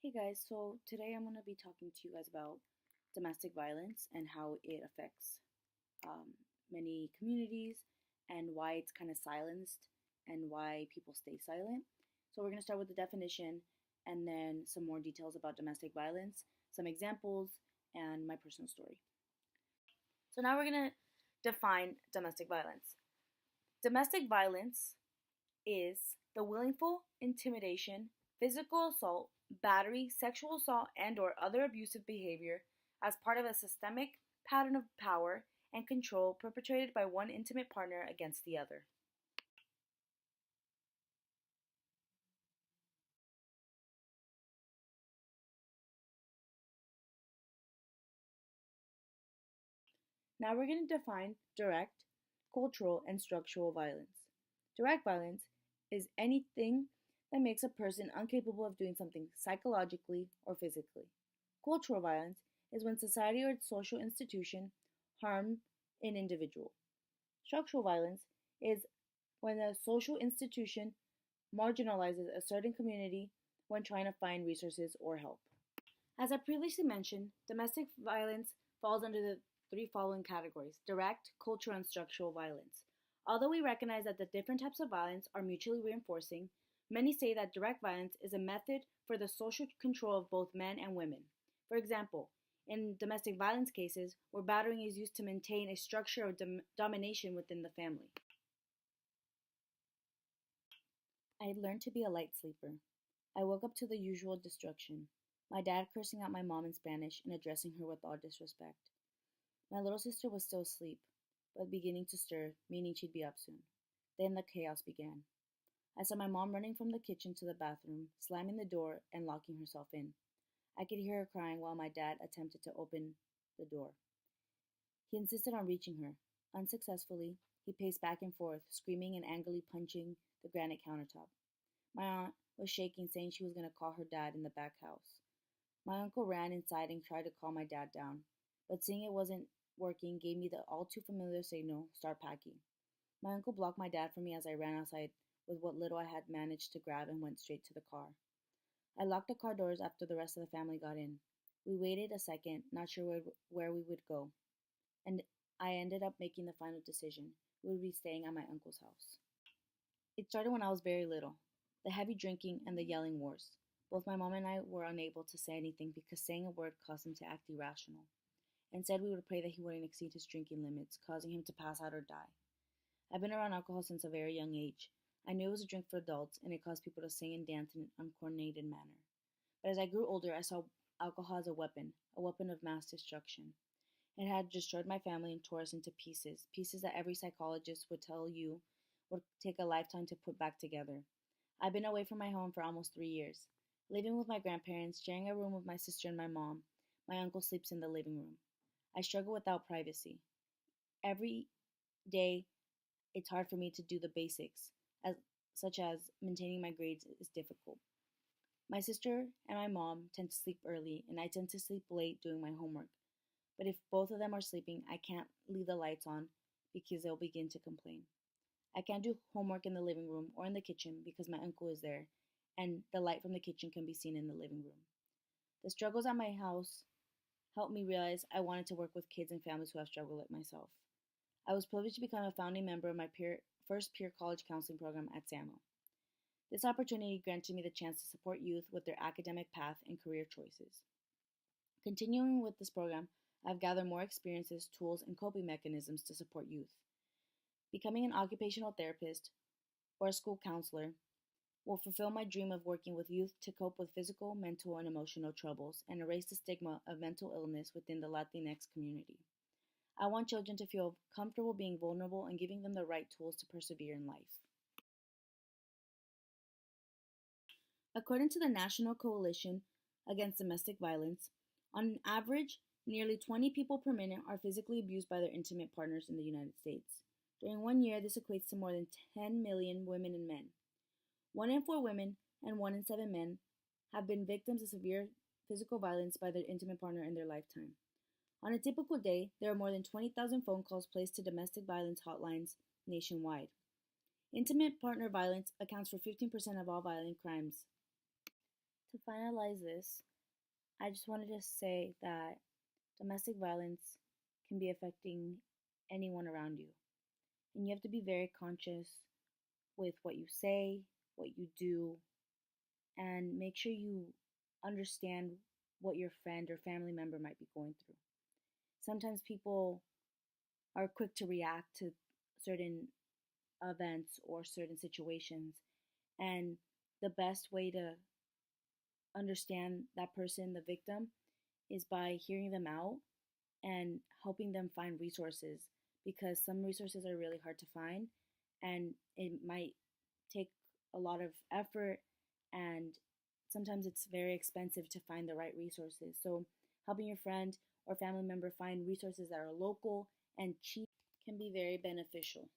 Hey guys, so today I'm going to be talking to you guys about domestic violence and how it affects um, many communities and why it's kind of silenced and why people stay silent. So, we're going to start with the definition and then some more details about domestic violence, some examples, and my personal story. So, now we're going to define domestic violence. Domestic violence is the willful intimidation, physical assault, battery, sexual assault, and or other abusive behavior as part of a systemic pattern of power and control perpetrated by one intimate partner against the other. Now we're going to define direct, cultural, and structural violence. Direct violence is anything that makes a person incapable of doing something psychologically or physically. Cultural violence is when society or its social institution harm an individual. Structural violence is when a social institution marginalizes a certain community when trying to find resources or help. As I previously mentioned, domestic violence falls under the three following categories: direct, cultural, and structural violence. Although we recognize that the different types of violence are mutually reinforcing, many say that direct violence is a method for the social control of both men and women. For example, in domestic violence cases, where battering is used to maintain a structure of domination within the family. I had learned to be a light sleeper. I woke up to the usual destruction. My dad cursing out my mom in Spanish and addressing her with all disrespect. My little sister was still asleep, but beginning to stir, meaning she'd be up soon. Then the chaos began. I saw my mom running from the kitchen to the bathroom, slamming the door and locking herself in. I could hear her crying while my dad attempted to open the door. He insisted on reaching her. Unsuccessfully, he paced back and forth, screaming and angrily punching the granite countertop. My aunt was shaking, saying she was going to call her dad in the back house. My uncle ran inside and tried to calm my dad down, but seeing it wasn't working gave me the all too familiar signal, start packing. My uncle blocked my dad from me as I ran outside with what little I had managed to grab and went straight to the car. I locked the car doors after the rest of the family got in. We waited a second, not sure where we would go, and I ended up making the final decision. We would be staying at my uncle's house. It started when I was very little. The heavy drinking and the yelling wars. Both my mom and I were unable to say anything because saying a word caused him to act irrational. Instead, we would pray that he wouldn't exceed his drinking limits, causing him to pass out or die. I've been around alcohol since a very young age. I knew it was a drink for adults and it caused people to sing and dance in an uncoordinated manner. But as I grew older, I saw alcohol as a weapon of mass destruction. It had destroyed my family and tore us into pieces, pieces that every psychologist would tell you would take a lifetime to put back together. I've been away from my home for almost 3 years, living with my grandparents, sharing a room with my sister and my mom. My uncle sleeps in the living room. I struggle without privacy. Every day, it's hard for me to do the basics, such as maintaining my grades is difficult. My sister and my mom tend to sleep early, and I tend to sleep late doing my homework. But if both of them are sleeping, I can't leave the lights on because they'll begin to complain. I can't do homework in the living room or in the kitchen because my uncle is there, and the light from the kitchen can be seen in the living room. The struggles at my house helped me realize I wanted to work with kids and families who have struggled like myself. I was privileged to become a founding member of my first peer college counseling program at SAMO. This opportunity granted me the chance to support youth with their academic path and career choices. Continuing with this program, I've gathered more experiences, tools, and coping mechanisms to support youth. Becoming an occupational therapist or a school counselor will fulfill my dream of working with youth to cope with physical, mental, and emotional troubles and erase the stigma of mental illness within the Latinx community. I want children to feel comfortable being vulnerable and giving them the right tools to persevere in life. According to the National Coalition Against Domestic Violence, on average, nearly 20 people per minute are physically abused by their intimate partners in the United States. During 1 year, this equates to more than 10 million women and men. 1 in 4 women and 1 in 7 men have been victims of severe physical violence by their intimate partner in their lifetime. On a typical day, there are more than 20,000 phone calls placed to domestic violence hotlines nationwide. Intimate partner violence accounts for 15% of all violent crimes. To finalize this, I just wanted to say that domestic violence can be affecting anyone around you. And you have to be very conscious with what you say, what you do, and make sure you understand what your friend or family member might be going through. Sometimes people are quick to react to certain events or certain situations, and the best way to understand that person, the victim, is by hearing them out and helping them find resources, because some resources are really hard to find and it might take a lot of effort, and sometimes it's very expensive to find the right resources. So, helping your friend or family member find resources that are local and cheap can be very beneficial.